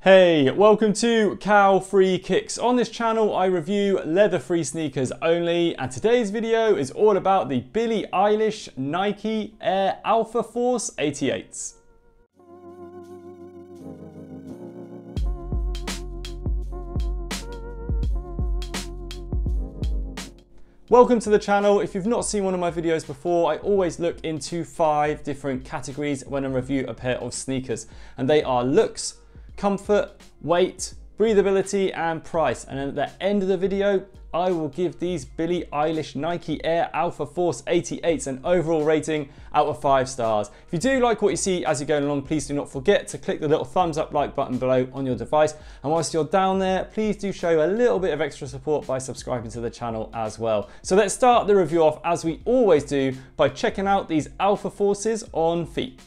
Hey, welcome to Cow-Free Kicks. On this channel I review leather-free sneakers only, and today's video is all about the Billie Eilish Nike Air Alpha Force 88s. Welcome to the channel. If you've not seen one of my videos before, I always look into 5 different categories when I review a pair of sneakers, and they are looks, comfort, weight, breathability and price. And at the end of the video I will give these Billie Eilish Nike Air Alpha Force 88s an overall rating out of 5 stars. If you do like what you see as you're going along, please do not forget to click the little thumbs up like button below on your device, and whilst you're down there please do show a little bit of extra support by subscribing to the channel as well. So let's start the review off as we always do by checking out these Alpha Forces on feet.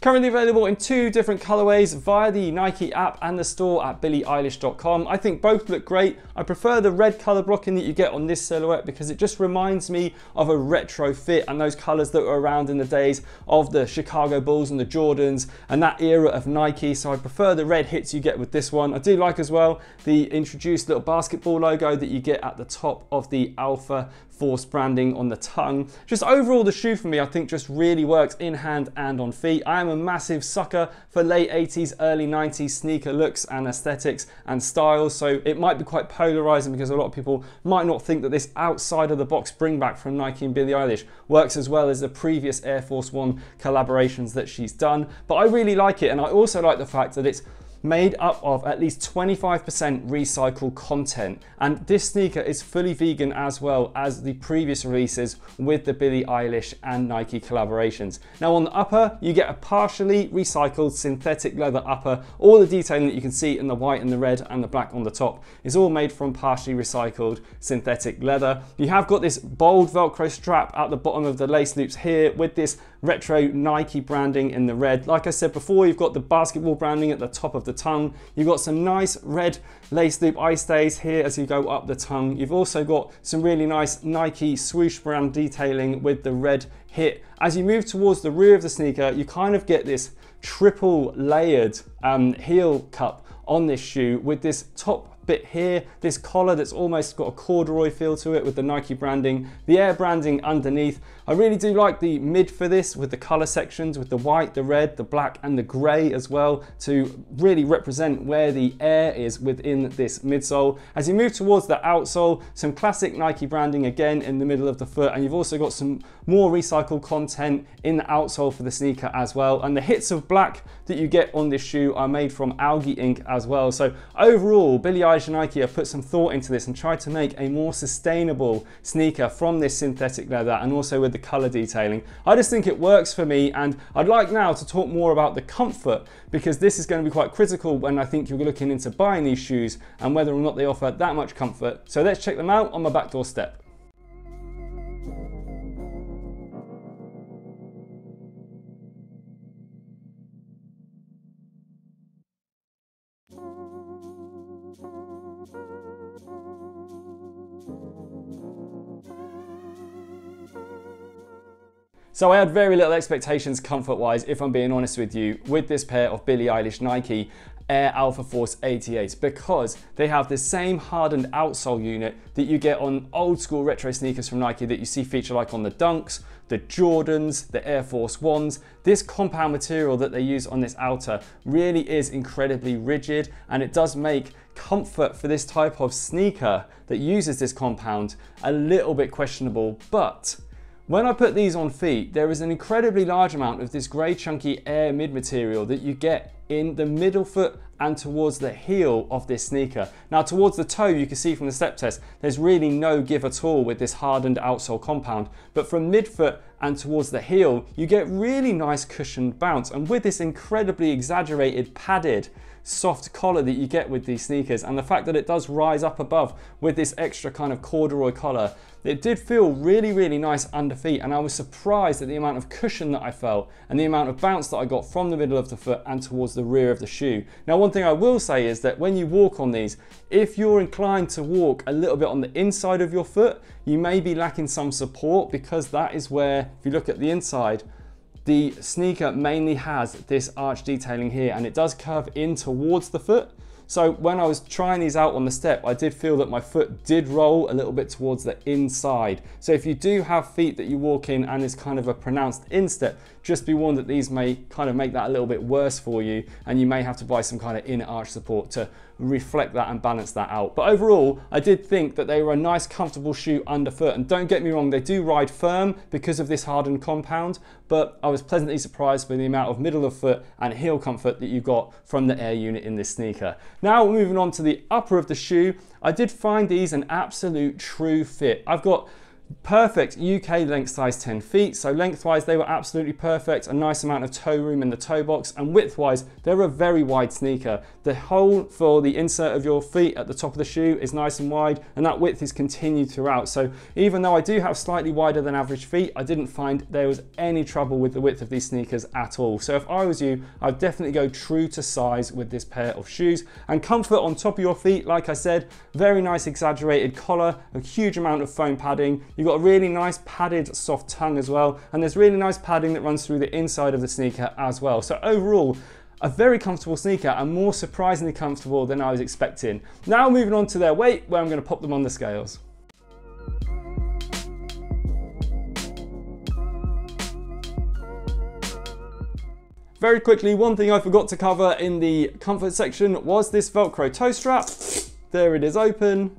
Currently available in 2 different colorways via the Nike app and the store at billieeilish.com. I think both look great. I prefer the red color blocking that you get on this silhouette because it just reminds me of a retro fit and those colors that were around in the days of the Chicago Bulls and the Jordans and that era of Nike. So I prefer the red hits you get with this one. I do like as well the introduced little basketball logo that you get at the top of the Alpha Force branding on the tongue. Just overall the shoe for me I think just really works in hand and on feet. I am a massive sucker for late 80s, early 90s sneaker looks and aesthetics and styles, so it might be quite polarizing because a lot of people might not think that this outside of the box bring back from Nike and Billie Eilish works as well as the previous Air Force One collaborations that she's done, but I really like it. And I also like the fact that it's made up of at least 25% recycled content, and this sneaker is fully vegan as well as the previous releases with the Billie Eilish and Nike collaborations. Now on the upper you get a partially recycled synthetic leather upper. All the detailing that you can see in the white and the red and the black on the top is all made from partially recycled synthetic leather. You have got this bold velcro strap at the bottom of the lace loops here with this retro Nike branding in the red. Like I said before, you've got the basketball branding at the top of the tongue. You've got some nice red lace loop eye stays here as you go up the tongue. You've also got some really nice Nike swoosh brand detailing with the red hit. As you move towards the rear of the sneaker, you kind of get this triple layered heel cup on this shoe with this top bit here, this collar that's almost got a corduroy feel to it with the Nike branding, the Air branding underneath. I really do like the mid for this with the color sections with the white, the red, the black and the gray as well to really represent where the Air is within this midsole. As you move towards the outsole, some classic Nike branding again in the middle of the foot, and you've also got some more recycled content in the outsole for the sneaker as well, and the hits of black that you get on this shoe are made from Algae ink as well. So overall Billie Eilish and Nike have put some thought into this and tried to make a more sustainable sneaker from this synthetic leather and also with the color detailing. I just think it works for me, and I'd like now to talk more about the comfort because this is going to be quite critical when I think you're looking into buying these shoes and whether or not they offer that much comfort. So let's check them out on my back doorstep. So I had very little expectations comfort-wise, if I'm being honest with you, with this pair of Billie Eilish Nike Air Alpha Force 88s because they have the same hardened outsole unit that you get on old school retro sneakers from Nike that you see feature like on the Dunks, the Jordans, the Air Force Ones. This compound material that they use on this outer really is incredibly rigid, and it does make comfort for this type of sneaker that uses this compound a little bit questionable. But When I put these on feet, there is an incredibly large amount of this grey chunky air mid material that you get in the middle foot and towards the heel of this sneaker. Now towards the toe, you can see from the step test, there's really no give at all with this hardened outsole compound, but from midfoot and towards the heel, you get really nice cushioned bounce. And with this incredibly exaggerated padded soft collar that you get with these sneakers, and the fact that it does rise up above with this extra kind of corduroy collar, it did feel really, really nice under feet, and I was surprised at the amount of cushion that I felt and the amount of bounce that I got from the middle of the foot and towards the rear of the shoe. Now, one thing I will say is that when you walk on these, if you're inclined to walk a little bit on the inside of your foot, you may be lacking some support, because that is where, if you look at the inside, the sneaker mainly has this arch detailing here, and it does curve in towards the foot. So when I was trying these out on the step, I did feel that my foot did roll a little bit towards the inside. So if you do have feet that you walk in and it's kind of a pronounced instep, just be warned that these may kind of make that a little bit worse for you, and you may have to buy some kind of inner arch support to reflect that and balance that out. But overall, I did think that they were a nice comfortable shoe underfoot, and don't get me wrong, they do ride firm because of this hardened compound, but I was pleasantly surprised by the amount of middle of foot and heel comfort that you got from the air unit in this sneaker. Now moving on to the upper of the shoe, I did find these an absolute true fit. I've got perfect UK length size 10 feet, so lengthwise they were absolutely perfect, a nice amount of toe room in the toe box, and widthwise they're a very wide sneaker. The hole for the insert of your feet at the top of the shoe is nice and wide, and that width is continued throughout. So even though I do have slightly wider than average feet, I didn't find there was any trouble with the width of these sneakers at all. So if I was you, I'd definitely go true to size with this pair of shoes. And comfort on top of your feet, like I said, very nice exaggerated collar, a huge amount of foam padding. You've got a really nice padded soft tongue as well, and there's really nice padding that runs through the inside of the sneaker as well. So overall, a very comfortable sneaker, and more surprisingly comfortable than I was expecting. Now moving on to their weight, where I'm going to pop them on the scales. Very quickly, one thing I forgot to cover in the comfort section was this Velcro toe strap. There it is open,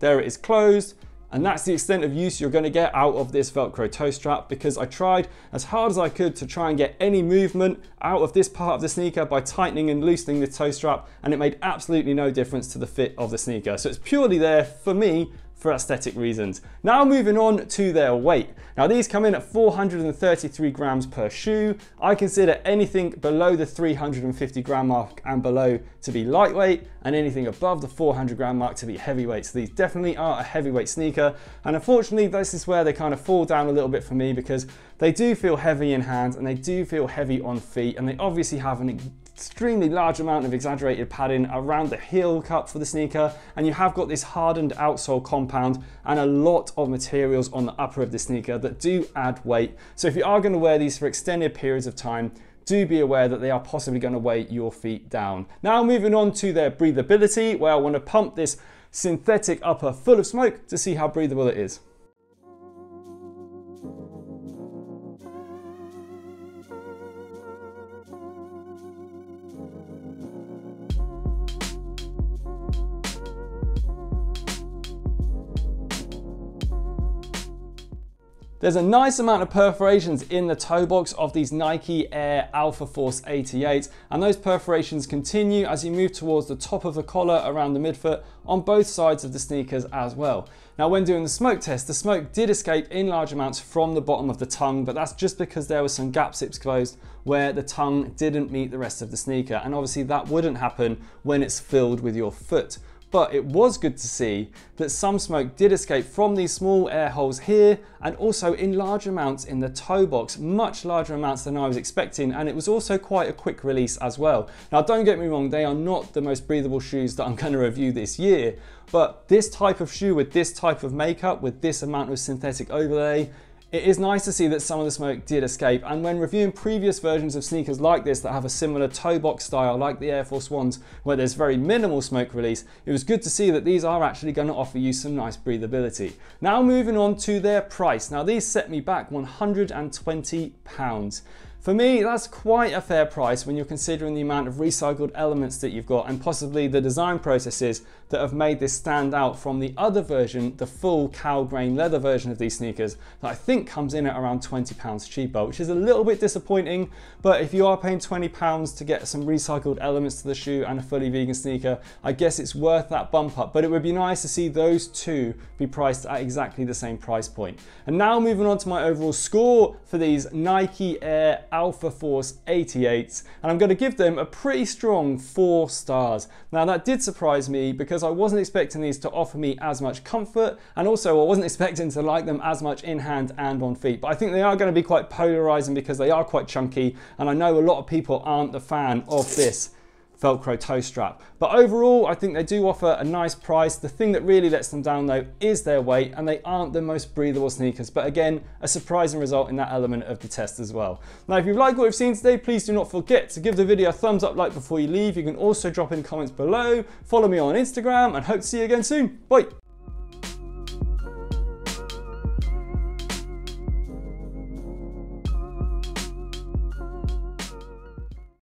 there it is closed. And that's the extent of use you're going to get out of this Velcro toe strap, because I tried as hard as I could to try and get any movement out of this part of the sneaker by tightening and loosening the toe strap, and it made absolutely no difference to the fit of the sneaker. So it's purely there for me for aesthetic reasons. Now moving on to their weight. Now these come in at 433 grams per shoe. I consider anything below the 350 gram mark and below to be lightweight, and anything above the 400 gram mark to be heavyweight. So these definitely are a heavyweight sneaker, and unfortunately this is where they kind of fall down a little bit for me, because they do feel heavy in hands and they do feel heavy on feet, and they obviously have an extremely large amount of exaggerated padding around the heel cup for the sneaker, and you have got this hardened outsole compound and a lot of materials on the upper of the sneaker that do add weight. So if you are going to wear these for extended periods of time, do be aware that they are possibly going to weigh your feet down. Now moving on to their breathability, where I want to pump this synthetic upper full of smoke to see how breathable it is. There's a nice amount of perforations in the toe box of these Nike Air Alpha Force 88, and those perforations continue as you move towards the top of the collar around the midfoot on both sides of the sneakers as well. Now when doing the smoke test, the smoke did escape in large amounts from the bottom of the tongue, but that's just because there were some gaps exposed where the tongue didn't meet the rest of the sneaker, and obviously that wouldn't happen when it's filled with your foot. But it was good to see that some smoke did escape from these small air holes here, and also in large amounts in the toe box, much larger amounts than I was expecting, and it was also quite a quick release as well. Now don't get me wrong, they are not the most breathable shoes that I'm going to review this year, but this type of shoe with this type of makeup, with this amount of synthetic overlay, it is nice to see that some of the smoke did escape, and when reviewing previous versions of sneakers like this that have a similar toe box style like the Air Force Ones where there's very minimal smoke release, it was good to see that these are actually going to offer you some nice breathability. Now moving on to their price. Now these set me back £120. For me, that's quite a fair price when you're considering the amount of recycled elements that you've got and possibly the design processes that have made this stand out from the other version, the full cow grain leather version of these sneakers, that I think comes in at around £20 cheaper, which is a little bit disappointing. But if you are paying £20 to get some recycled elements to the shoe and a fully vegan sneaker, I guess it's worth that bump up. But it would be nice to see those two be priced at exactly the same price point. And now moving on to my overall score for these Nike Air Alpha Force 88s, and I'm going to give them a pretty strong 4 stars. Now that did surprise me because I wasn't expecting these to offer me as much comfort, and also I wasn't expecting to like them as much in hand and on feet, but I think they are going to be quite polarizing because they are quite chunky, and I know a lot of people aren't the fan of this Velcro toe strap. But overall, I think they do offer a nice price. The thing that really lets them down though is their weight, and they aren't the most breathable sneakers, but again, a surprising result in that element of the test as well. Now, if you've liked what we've seen today, please do not forget to give the video a thumbs up like before you leave. You can also drop in comments below, follow me on Instagram, and hope to see you again soon. Bye.